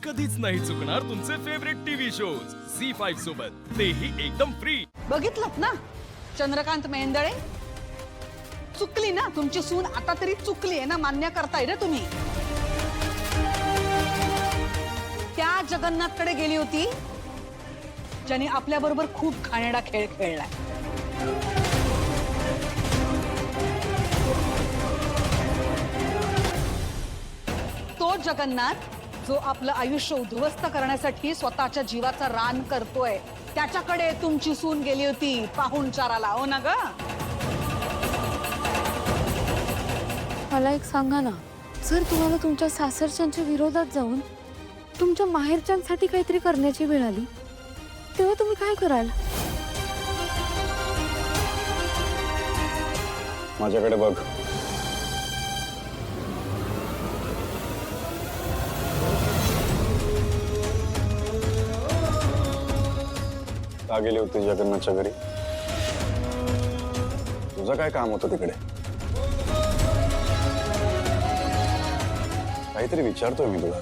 कधीच नाही चुकणार तुमचे फेवरेट टीव्ही शोज झी5 सोबत, तेही एकदम फ्री। बघितलत ना चंद्रकांत मेहेंदळे, चुकली ना तुमची सून, आता तरी चुकली आहे ना, मान्य करताय ना तुम्ही। त्या जगन्नाथकडे गेली होती ज्याने आपल्या बरोबर खूप घाणेरडा खेळ खेळलाय। तो जगन्नाथ जो आपलं आयुष्य उद्ध्वस्त करण्यासाठी स्वतःच्या जीवाचा रान करतोय, त्याच्याकडे तुमची सून गेली होती पाहुणचाराला, हो ना ग? मला एक सांगा ना, जर तुम्हाला तुमच्या सासरच्यांच्या विरोधात जाऊन तुमच्या माहेरच्यांसाठी काहीतरी करण्याची वेळ आली, तेव्हा तुम्ही काय कराल? माझ्याकडे बघ, का गेली होती जगन्नाथच्या घरी? तुझं काय काम होतं तिकडे? काहीतरी विचारतोय मी तुला।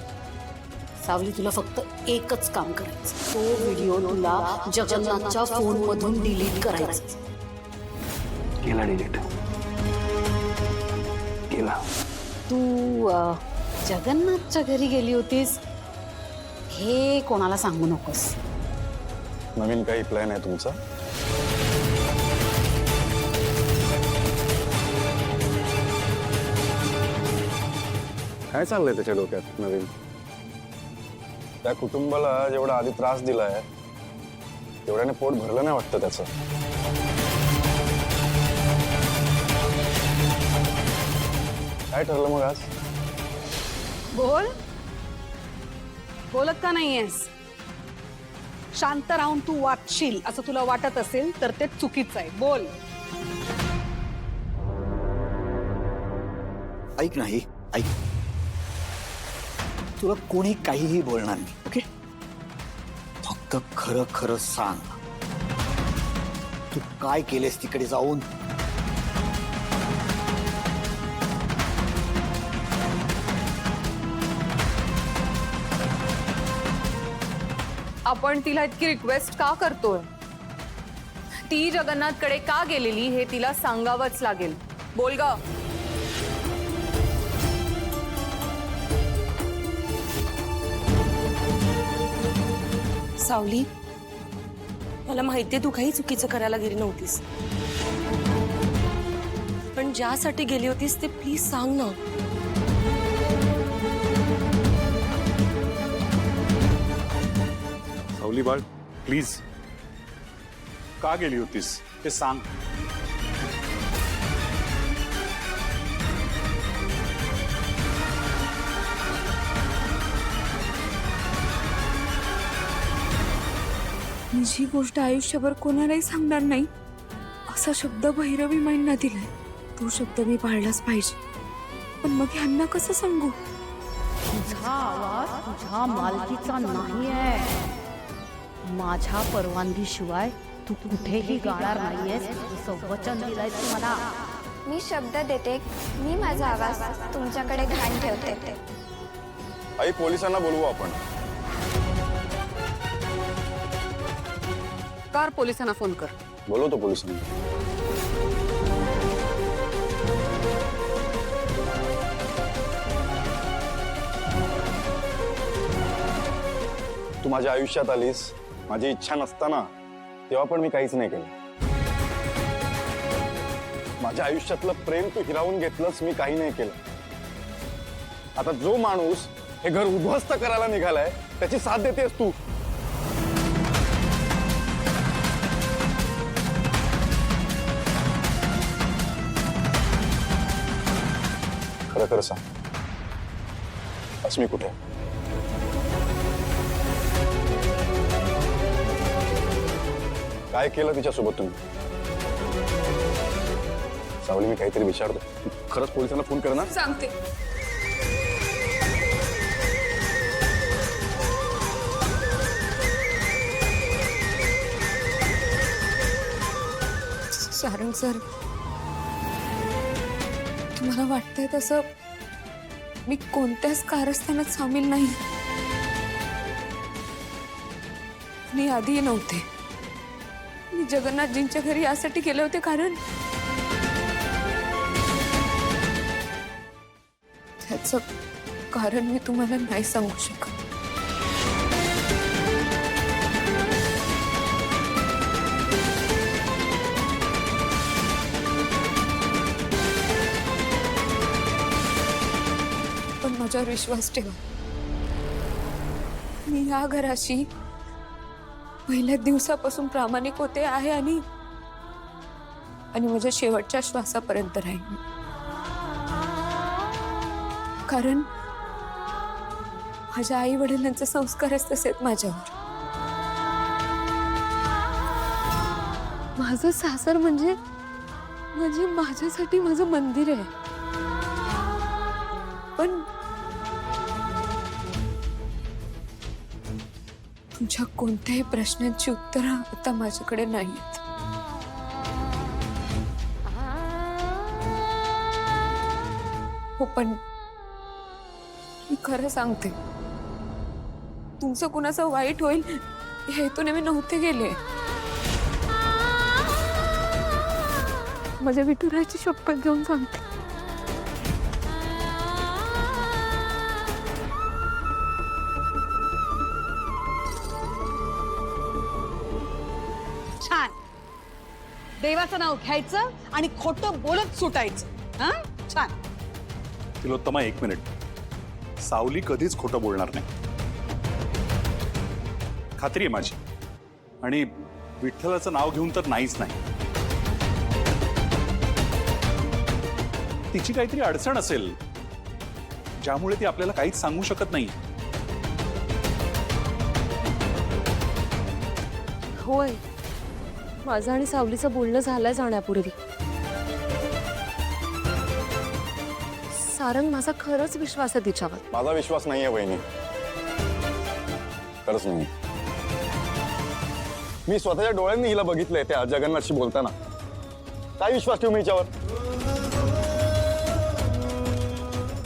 सावली, तुला फक्त एकच काम करायचं, तो व्हिडिओ तुला जगन्नाथच्या फोन मधून डिलीट करायचा। केला डिलीट केला। तू जगन्नाथच्या घरी गेली होतीस हे कोणाला सांगू नकोस। नवीन काही प्लॅन आहे तुमचा? काय चाललंय त्याच्या डोक्यात नवीन? त्या कुटुंबाला जेवढा आधी त्रास दिलाय तेवढ्याने पोट भरलं नाही वाटतं त्याचं। काय ठरलं मग आज? बोल, बोलत का नाहीयेस? शांत राहून तू वाचशील असं तुला वाटत असेल तर ते चुकीचं आहे। बोल। ऐक नाही, ऐक, तुला कोणी काहीही बोलणार नाही, ओके? फक्त खरं खरं सांग, तू काय केलेस तिकडे जाऊन? आपण तिला इतकी रिक्वेस्ट का करतोय? ती जगन्नाथकडे का गेलेली हे तिला सांगावंच लागेल। बोल ग। सावली, मला माहितीये तू काही चुकीचं करायला गेली नव्हतीस, पण ज्यासाठी गेली होतीस ते प्लीज सांग ना। सावली बाळ, प्लीज, का गेली होतीस ते सांग। मी जी गोष्ट आयुष्यभर कोणालाही सांगणार नाही असा शब्द भैरवी माईंना दिलाय, तो शब्द मी पाळलाच पाहिजे। पण मग ह्यांना कसं सांगू? तुझा आवाज तुझ्या मालकीचा नाहीये। माझ्या परवानगीशिवाय तू कुठेही गाणार नाहीयेस, असं वचन दिलंय तू मला। मी शब्द देते, मी माझा आवाज तुमच्याकडे घाण ठेवते। आई, पोलिसांना बोलवू आपण। कार पोलिसांना फोन कर। बोलवतो पोलिसांना। तू माझ्या आयुष्यात आलीस माझी इच्छा नसताना, तेव्हा पण मी काहीच नाही केलं। माझ्या आयुष्यातलं प्रेम तू हिरावून घेतलंस, मी काही नाही केलं। आता जो माणूस हे घर उद्ध्वस्त करायला निघालाय त्याची साथ देतेस तू। खरं खरं सांग, अस्मी कुठे? काय केलं तिच्यासोबत तुम्ही? सावली, मी काहीतरी विचारतो, तू खरंच पोलिसांना फोन कर ना? सांगते। सारंग सर, तुम्हाला वाटतंय तसं मी कोणत्याच कारस्थानात सामील नाही। मी आधी नव्हते. मी जगन्नाथजींच्या घरी यासाठी गेले होते कारण त्याचं कारण मी तुम्हाला नाही सांगू शकत. पण माझ्यावर विश्वास ठेवा. मी या घराशी पहिल्या दिवसापासून प्रामाणिक होते आहे आणि माझ्या शेवटच्या श्वासापर्यंत राहील. कारण माझ्या आई वडिलांचे संस्कारच तसे आहेत माझ्यावर. माझं सासर म्हणजे माझ्यासाठी माझं मंदिर आहे. पण तुमच्या कोणत्याही प्रश्नांची उत्तरं आता माझ्याकडे नाहीत. हो, पण मी खरं सांगते, तुमचं कुणाचं वाईट होईल या हेतूने मी नव्हते गेले. माझ्या विठुरायाची शपथ घेऊन सांगते. छान. देवाचं नाव घ्यायचं आणि खोटं बोलत सुटायचं. हा, छान. तिलोत्तमा, एक मिनिट. सावली कधीच खोटं बोलणार नाही, खात्री आहे माझी. आणि विठ्ठलाचं नाव घेऊन तर नाहीच नाही. तिची काहीतरी अडचण असेल ज्यामुळे ती आपल्याला काहीच सांगू शकत नाही. होय, माझं आणि सावलीचं बोलणं झालंय जाण्यापूर्वी. सारंग, माझा खरंच विश्वास आहे तिच्यावर. माझा विश्वास नाहीये वहिनी, खरंच नाही. मी स्वतःच्या डोळ्यांनी हिला बघितलंय त्या जगन्नाथशी बोलताना. काय विश्वास ठेवू मी हिच्यावर?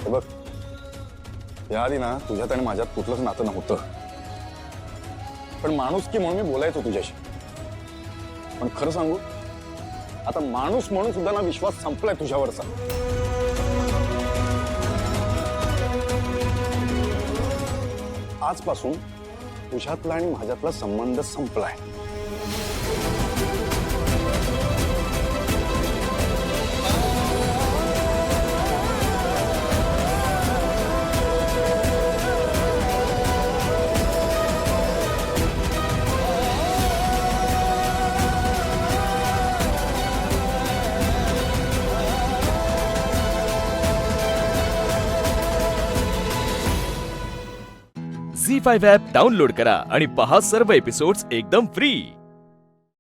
हे बघ, याआधी ना तुझ्यात आणि माझ्यात कुठलंच नातं नव्हतं. पण माणूस की म्हणून मी बोलायचो तुझ्याशी. पण खरं सांगू, आता माणूस म्हणून सुद्धा ना विश्वास संपलाय तुझ्यावरचा. आजपासून तुझ्यातला आणि माझ्यातला संबंध संपलाय. झी5 ॲप डाउनलोड करा आणि पहा सर्व एपिसोड्स एकदम फ्री.